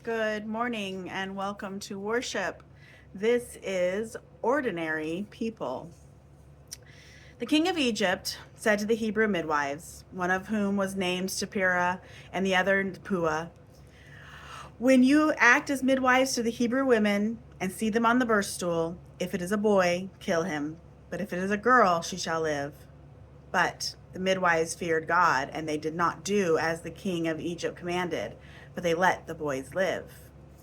Good morning and welcome to worship. This is Ordinary People. The king of Egypt said to the Hebrew midwives, one of whom was named Shiphrah and the other Puah, "When you act as midwives to the Hebrew women and see them on the birth stool, if it is a boy, kill him. But if it is a girl, she shall live." But the midwives feared God, and they did not do as the king of Egypt commanded, but they let the boys live.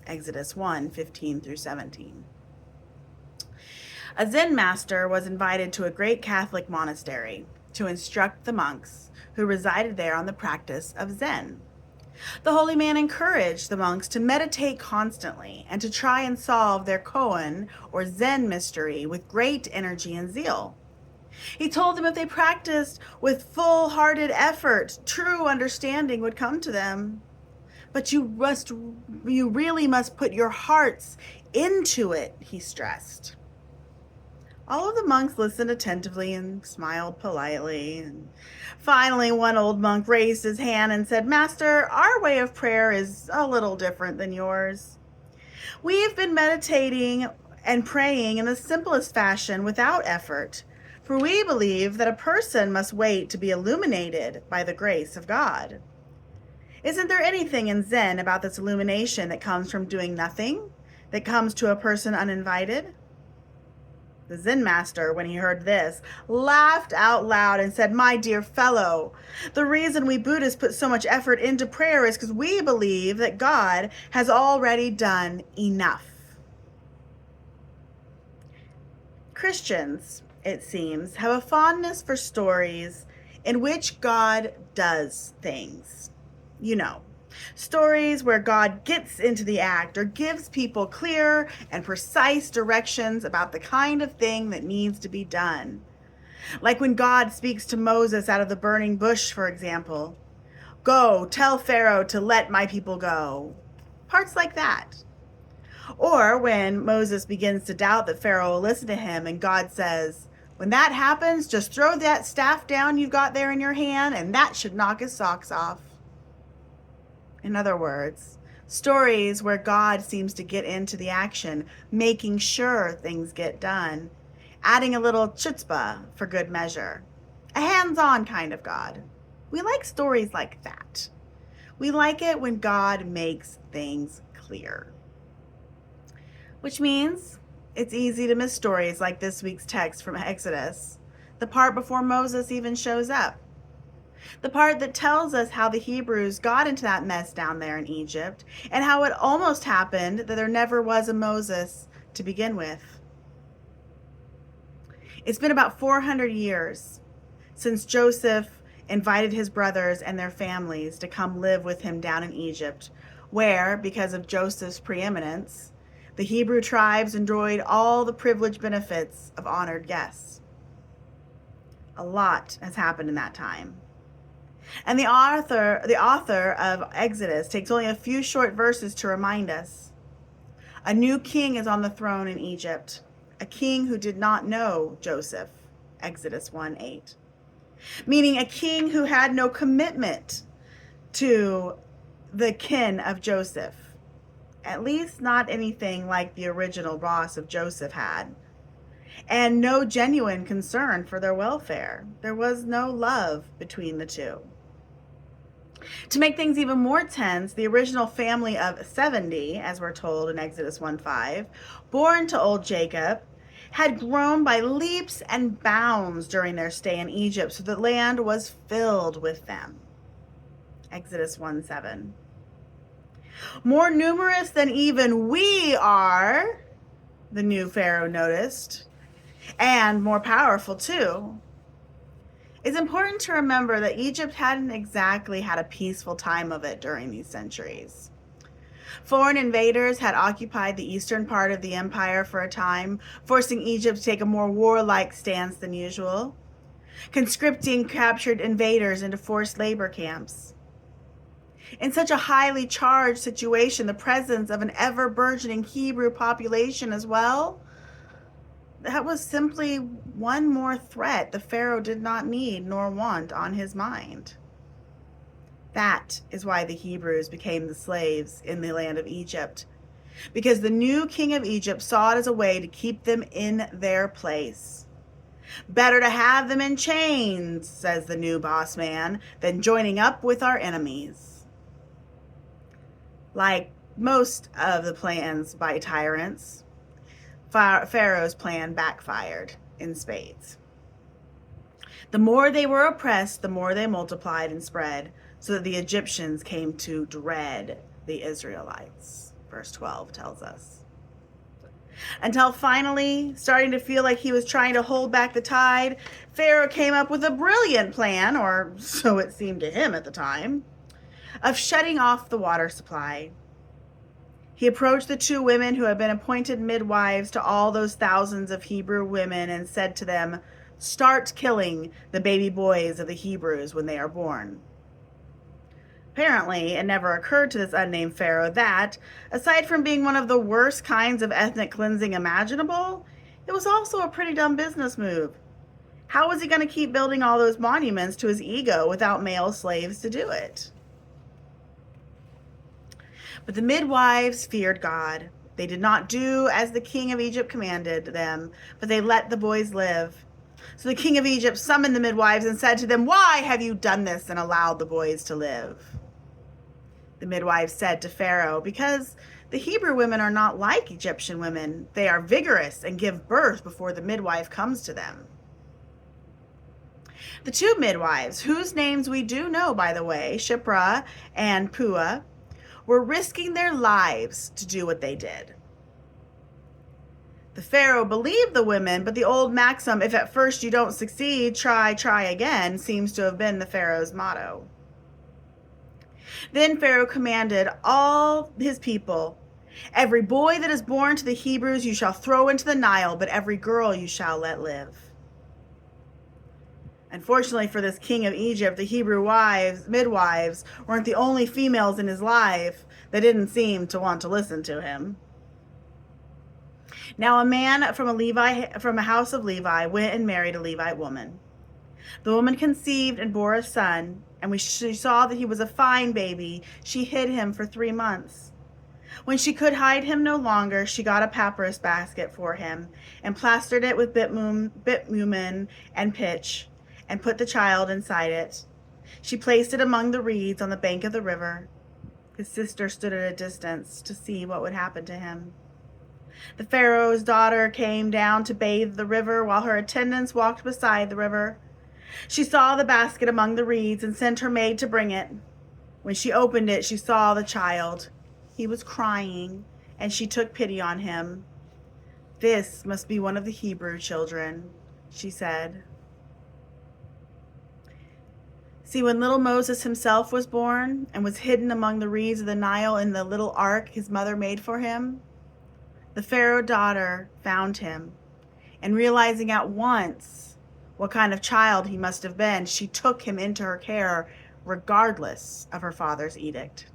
Exodus 1:15 through 17. A Zen master was invited to a great Catholic monastery to instruct the monks who resided there on the practice of Zen. The holy man encouraged the monks to meditate constantly and to try and solve their koan or Zen mystery with great energy and zeal. He told them if they practiced with full-hearted effort, true understanding would come to them. But you really must put your hearts into it, he stressed. All of the monks listened attentively and smiled politely. And finally, one old monk raised his hand and said, "Master, our way of prayer is a little different than yours. We've been meditating and praying in the simplest fashion without effort, for we believe that a person must wait to be illuminated by the grace of God. Isn't there anything in Zen about this illumination that comes from doing nothing, that comes to a person uninvited?" The Zen master, when he heard this, laughed out loud and said, "My dear fellow, the reason we Buddhists put so much effort into prayer is because we believe that God has already done enough." Christians, it seems, have a fondness for stories in which God does things. Stories where God gets into the act or gives people clear and precise directions about the kind of thing that needs to be done. Like when God speaks to Moses out of the burning bush, for example. "Go, tell Pharaoh to let my people go." Parts like that. Or when Moses begins to doubt that Pharaoh will listen to him and God says, "When that happens, just throw that staff down you've got there in your hand and that should knock his socks off." In other words, stories where God seems to get into the action, making sure things get done, adding a little chutzpah for good measure. A hands-on kind of God. We like stories like that. We like it when God makes things clear. Which means it's easy to miss stories like this week's text from Exodus, the part before Moses even shows up. The part that tells us how the Hebrews got into that mess down there in Egypt and how it almost happened that there never was a Moses to begin with. It's been about 400 years since Joseph invited his brothers and their families to come live with him down in Egypt, where, because of Joseph's preeminence, the Hebrew tribes enjoyed all the privileged benefits of honored guests. A lot has happened in that time. And the author of Exodus takes only a few short verses to remind us. A new king is on the throne in Egypt, a king who did not know Joseph, Exodus 1:8. Meaning a king who had no commitment to the kin of Joseph, at least not anything like the original boss of Joseph had, and no genuine concern for their welfare. There was no love between the two. To make things even more tense, the original family of 70, as we're told in Exodus 1:5, born to old Jacob, had grown by leaps and bounds during their stay in Egypt, so the land was filled with them. Exodus 1:7. More numerous than even we are, the new Pharaoh noticed, and more powerful too. It's important to remember that Egypt hadn't exactly had a peaceful time of it during these centuries. Foreign invaders had occupied the eastern part of the empire for a time, forcing Egypt to take a more warlike stance than usual, conscripting captured invaders into forced labor camps. In such a highly charged situation, the presence of an ever-burgeoning Hebrew population as well, that was simply one more threat the Pharaoh did not need nor want on his mind. That is why the Hebrews became the slaves in the land of Egypt, because the new king of Egypt saw it as a way to keep them in their place. Better to have them in chains, says the new boss man, than joining up with our enemies. Like most of the plans by tyrants, Pharaoh's plan backfired in spades. The more they were oppressed, the more they multiplied and spread, so that the Egyptians came to dread the Israelites, verse 12 tells us. Until finally, starting to feel like he was trying to hold back the tide, Pharaoh came up with a brilliant plan, or so it seemed to him at the time, of shutting off the water supply. He approached the two women who had been appointed midwives to all those thousands of Hebrew women and said to them, "Start killing the baby boys of the Hebrews when they are born." Apparently, it never occurred to this unnamed Pharaoh that, aside from being one of the worst kinds of ethnic cleansing imaginable, it was also a pretty dumb business move. How was he going to keep building all those monuments to his ego without male slaves to do it? But the midwives feared God. They did not do as the king of Egypt commanded them, but they let the boys live. So the king of Egypt summoned the midwives and said to them, "Why have you done this and allowed the boys to live?" The midwives said to Pharaoh, "Because the Hebrew women are not like Egyptian women. They are vigorous and give birth before the midwife comes to them." The two midwives, whose names we do know, by the way, Shiphrah and Puah, were risking their lives to do what they did. The Pharaoh believed the women, but the old maxim, "if at first you don't succeed, try again," seems to have been the Pharaoh's motto. Then Pharaoh commanded all his people, "Every boy that is born to the Hebrews you shall throw into the Nile, but every girl you shall let live." Unfortunately for this king of Egypt, the Hebrew midwives, weren't the only females in his life that didn't seem to want to listen to him. Now a man from a house of Levi went and married a Levite woman. The woman conceived and bore a son, and when she saw that he was a fine baby, she hid him for 3 months. When she could hide him no longer, she got a papyrus basket for him and plastered it with bitumen and pitch, and put the child inside it. She placed it among the reeds on the bank of the river. His sister stood at a distance to see what would happen to him. The Pharaoh's daughter came down to bathe the river while her attendants walked beside the river. She saw the basket among the reeds and sent her maid to bring it. When she opened it, she saw the child. He was crying, and she took pity on him. "This must be one of the Hebrew children," she said. See, when little Moses himself was born and was hidden among the reeds of the Nile in the little ark his mother made for him, the Pharaoh daughter found him, and realizing at once what kind of child he must have been, she took him into her care regardless of her father's edict.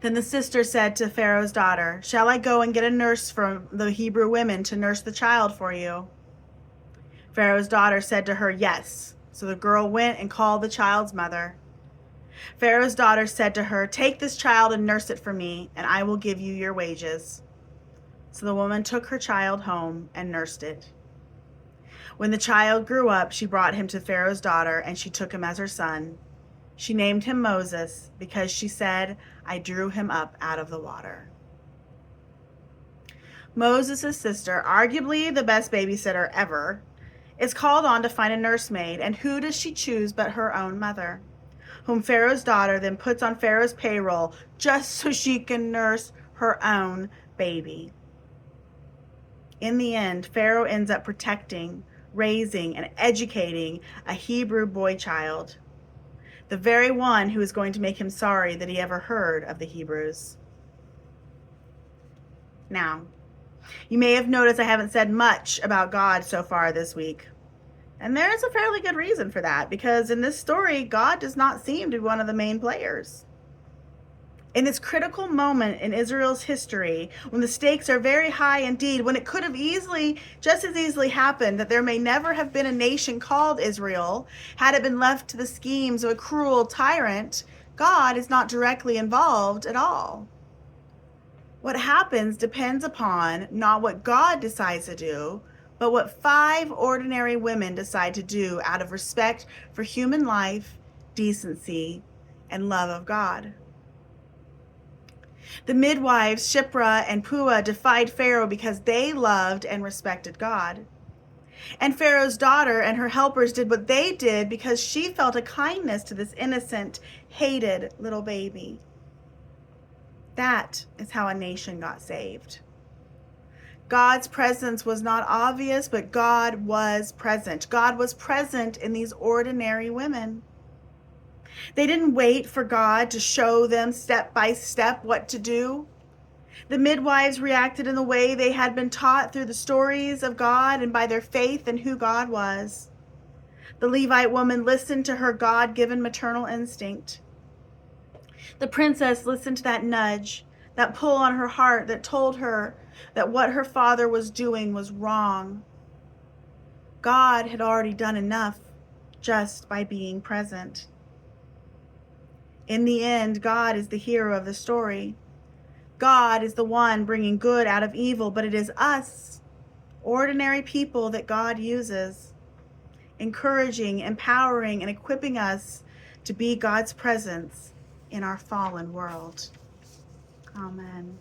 Then the sister said to Pharaoh's daughter, "Shall I go and get a nurse from the Hebrew women to nurse the child for you?" Pharaoh's daughter said to her, "Yes." So the girl went and called the child's mother. Pharaoh's daughter said to her, "Take this child and nurse it for me, and I will give you your wages." So the woman took her child home and nursed it. When the child grew up, she brought him to Pharaoh's daughter, and she took him as her son. She named him Moses because she said, "I drew him up out of the water." Moses' sister, arguably the best babysitter ever, is called on to find a nursemaid, and who does she choose but her own mother, whom Pharaoh's daughter then puts on Pharaoh's payroll just so she can nurse her own baby. In the end, Pharaoh ends up protecting, raising, and educating a Hebrew boy child, the very one who is going to make him sorry that he ever heard of the Hebrews. Now, you may have noticed I haven't said much about God so far this week. And there's a fairly good reason for that, because in this story, God does not seem to be one of the main players. In this critical moment in Israel's history, when the stakes are very high indeed, when it could have just as easily happened that there may never have been a nation called Israel, had it been left to the schemes of a cruel tyrant, God is not directly involved at all. What happens depends upon not what God decides to do, but what 5 ordinary women decide to do out of respect for human life, decency, and love of God. The midwives, Shiphrah and Puah, defied Pharaoh because they loved and respected God. And Pharaoh's daughter and her helpers did what they did because she felt a kindness to this innocent, hated little baby. That is how a nation got saved. God's presence was not obvious, but God was present. God was present in these ordinary women. They didn't wait for God to show them step by step what to do. The midwives reacted in the way they had been taught through the stories of God and by their faith in who God was. The Levite woman listened to her God-given maternal instinct. The princess listened to that nudge, that pull on her heart that told her that what her father was doing was wrong. God had already done enough just by being present. In the end, God is the hero of the story. God is the one bringing good out of evil, but it is us, ordinary people, that God uses, encouraging, empowering, and equipping us to be God's presence in our fallen world. Amen.